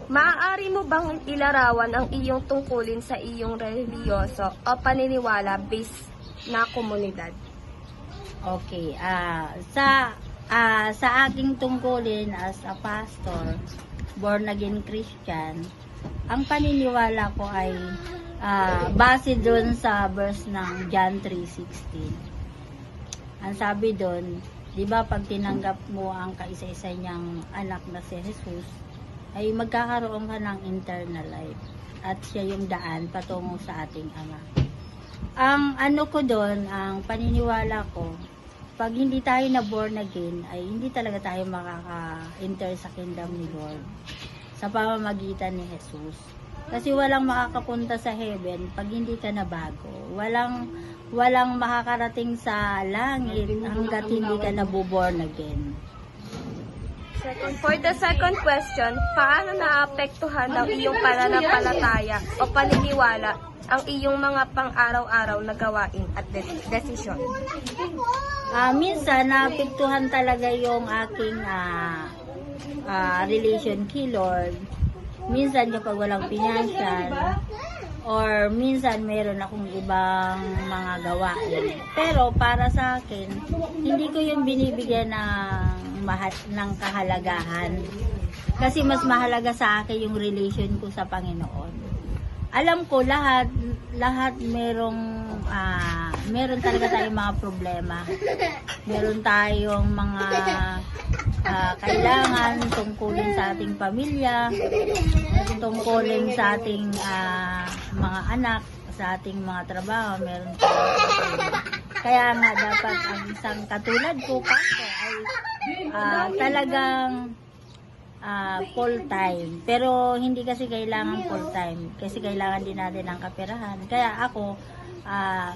Maaari mo bang ilarawan ang iyong tungkulin sa iyong relihiyoso o paniniwala based na komunidad? Okay, sa aking tungkulin as a pastor, born again Christian, ang paniniwala ko ay base doon sa verse ng John 3:16. Ang sabi doon, di ba pag tinanggap mo ang kaisa-isa niyang anak na si Jesus, ay magkakaroon ka ng eternal life at siya yung daan patungo sa ating Ama. Ang ano ko doon, ang paniniwala ko, pag hindi tayo na born again, ay hindi talaga tayo makaka-enter sa kingdom ni Lord sa pamamagitan ni Jesus. Kasi walang makakapunta sa heaven pag hindi ka na bago. Walang makakarating sa langit hanggat hindi ka na born again. For the second question, paano naapektuhan ng iyong pananampalataya o paniniwala ang iyong mga pang-araw-araw na gawain at desisyon? Minsan, naapektuhan talaga yung aking relation kay Lord. Minsan, kapag walang financial, or minsan, meron akong ibang mga gawain. Pero, para sa akin, hindi ko yung binibigyan ng kahalagahan. Kasi mas mahalaga sa akin yung relation ko sa Panginoon. Alam ko lahat meron talaga tayong mga problema. Meron tayong mga kailangan tungkulin sa ating pamilya, tungkulin sa ating mga anak, sa ating mga trabaho, meron tayong kaya nga dapat ang isang katulad ko pastor ay talagang full time. Pero hindi kasi kailangan full time kasi kailangan din natin ng kaperahan. Kaya ako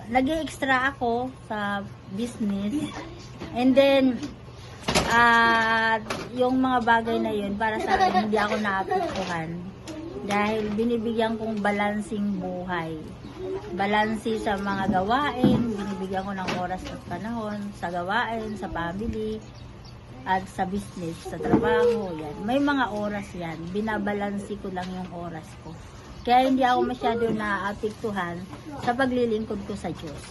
nag-extra ako sa business. And then yung mga bagay na yun para sa akin hindi ako naapektuhan dahil binibigyan kong balancing buhay. Balansi sa mga gawain, binibigyan ko ng oras at panahon sa gawain, sa family, at sa business, sa trabaho, yan. May mga oras yan. Binabalansi ko lang yung oras ko. Kaya hindi ako masyado naapektuhan sa paglilingkod ko sa Diyos.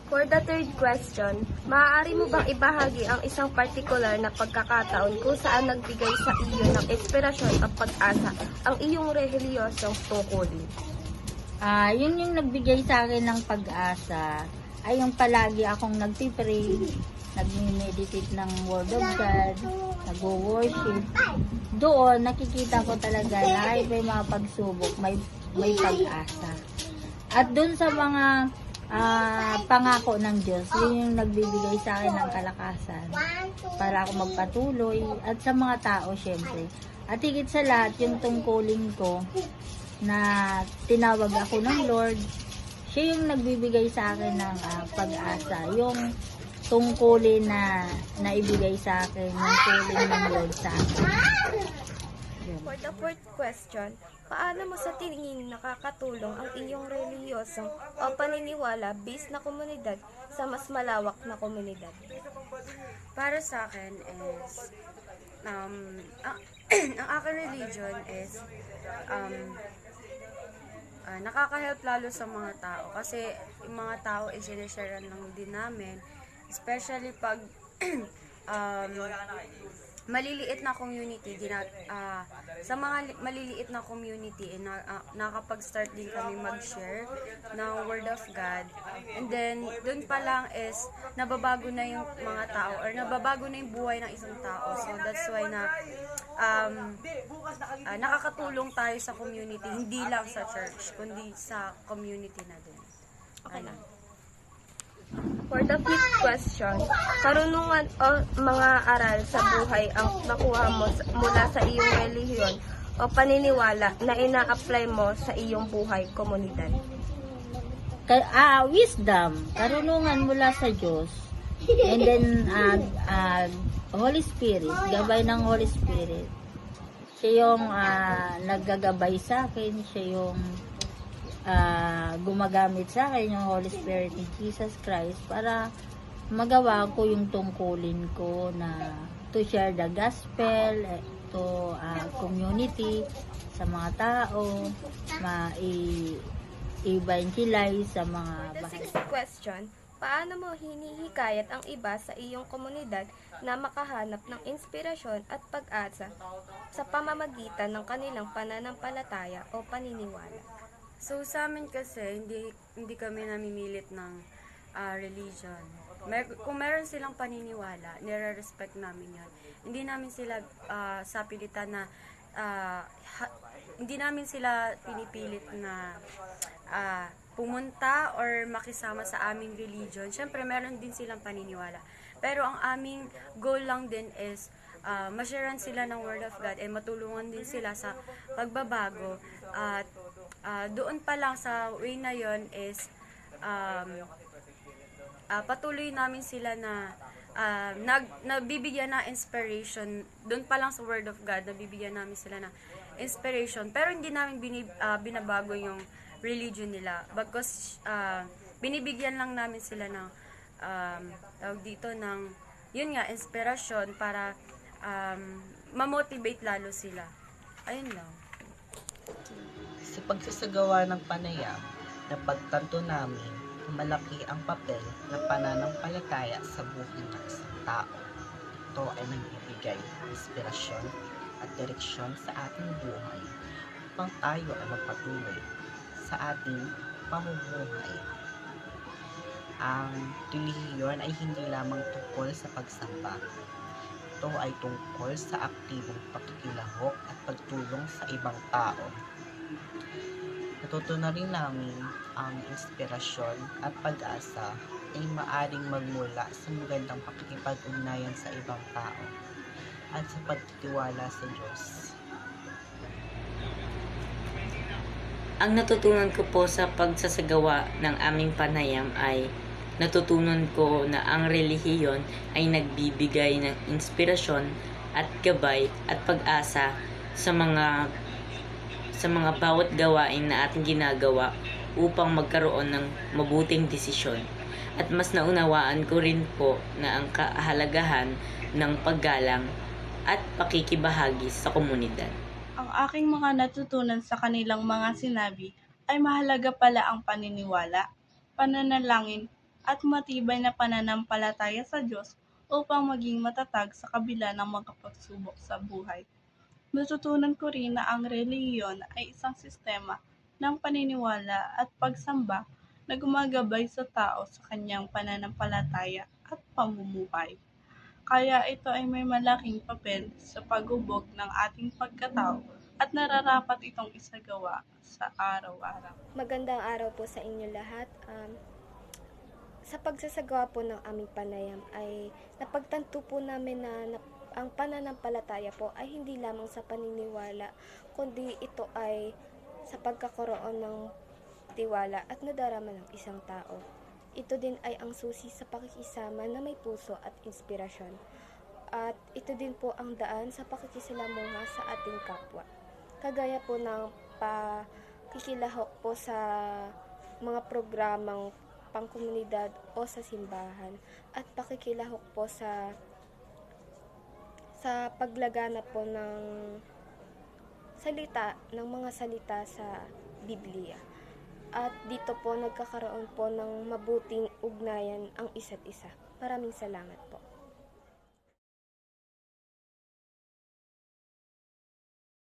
For the third question, maaari mo bang ibahagi ang isang particular na pagkakataon kung saan nagbigay sa iyo ng inspirasyon at pag-asa ang iyong relihiyosong tungkulin? Yun yung nagbigay sa akin ng pag-asa ay yung palagi akong nagpipray, nagme-meditate ng Word of God, nag-worship. Doon, nakikita ko talaga na kahit may mga pagsubok, may pag-asa. At doon sa mga pangako ng Diyos, yun yung nagbibigay sa akin ng kalakasan para ako magpatuloy at sa mga tao syempre. At higit sa lahat, yung tungkulin ko na tinawag ako ng Lord, siya yung nagbibigay sa akin ng pag-asa. Yung tungkulin na naibigay sa akin, yung tulong ng Lord sa akin. For the fourth question, paano mo sa tingin nakakatulong ang iyong relihiyosong o paniniwala based na komunidad sa mas malawak na komunidad? Para sa akin is, ang aking religion is, nakaka-help lalo sa mga tao. Kasi yung mga tao is sinishare lang din namin. Especially pag maliliit na community, sa mga maliliit na community, nakapag-start din kami mag-share ng Word of God. And then, dun pa lang is, nababago na yung mga tao, or nababago na yung buhay ng isang tao. So, that's why na, nakakatulong tayo sa community, hindi lang sa church, kundi sa community na din. Okay lang. For the fifth question, karunungan o mga aral sa buhay ang nakuha mo mula sa iyong relihiyon o paniniwala na ina-apply mo sa iyong buhay komunidad? Wisdom, karunungan mula sa Diyos. And then, Holy Spirit, gabay ng Holy Spirit. Siya yung naggagabay sa akin, siya yung gumagamit sa akin yung Holy Spirit ni Jesus Christ para magawa ko yung tungkulin ko na to share the gospel to community, sa mga tao, ma-evangelize sa mga The bahay. sixth question, paano mo hinihikayat ang iba sa iyong komunidad na makahanap ng inspirasyon at pag-asa sa pamamagitan ng kanilang pananampalataya o paniniwala? So sa amin kasi hindi kami namimilit ng religion. Kung meron silang paniniwala, nire-respect namin 'yon. Hindi namin sila sapilitan na hindi namin sila pinipilit na pumunta or makisama sa aming religion. Siyempre, meron din silang paniniwala. Pero ang aming goal lang din is ma-sharean sila ng Word of God and matulungan din sila sa pagbabago. At doon pa lang sa way na yon is patuloy namin sila na nabibigyan na inspiration. Doon pa lang sa Word of God, nabibigyan namin sila ng inspiration. Pero hindi namin binabago yung religion nila. Because binibigyan lang namin sila ng tawag dito ng yun nga, inspirasyon para ma-motivate lalo sila. Ayun lang. Sa pagsasagawa ng panayam, napagtanto namin na malaki ang papel ng pananampalataya sa buhay ng isang tao. Ito ay nagbibigay ng inspirasyon at direksyon sa ating buhay upang tayo ay magpatuloy sa ating pamumuhay. Ang relihiyon ay hindi lamang tungkol sa pagsamba. Ito ay tungkol sa aktibong pakikilahok at pagtulong sa ibang tao. Natutunan rin namin ang inspirasyon at pag-asa ay maaring magmula sa magandang pakikipag-ugnayan sa ibang tao at sa pagtitiwala sa Diyos. Ang natutunan ko po sa pagsasagawa ng aming panayam ay natutunan ko na ang relihiyon ay nagbibigay ng inspirasyon at gabay at pag-asa sa mga bawat gawain na ating ginagawa upang magkaroon ng mabuting desisyon. At mas naunawaan ko rin po na ang kahalagahan ng paggalang at pakikibahagi sa komunidad. Ang aking mga natutunan sa kanilang mga sinabi ay mahalaga pala ang paniniwala, pananalangin, at matibay na pananampalataya sa Diyos upang maging matatag sa kabila ng mga pagsubok sa buhay. Natutunan ko rin na ang relihiyon ay isang sistema ng paniniwala at pagsamba na gumagabay sa tao sa kanyang pananampalataya at pamumuhay. Kaya ito ay may malaking papel sa paghubog ng ating pagkatao at nararapat itong isagawa sa araw-araw. Magandang araw po sa inyo lahat. Sa pagsasagawa po ng aming panayam ay napagtanto po namin na ang pananampalataya po ay hindi lamang sa paniniwala, kundi ito ay sa pagkakaroon ng tiwala at nadarama ng isang tao. Ito din ay ang susi sa pakikisama na may puso at inspirasyon. At ito din po ang daan sa pakikisalamuha sa ating kapwa. Kagaya po ng pakikilahok po sa mga programang pangkomunidad o sa simbahan at pakikilahok po sa paglaganap po ng mga salita sa Biblia. At dito po nagkakaroon po ng mabuting ugnayan ang isa't isa. Maraming salamat po.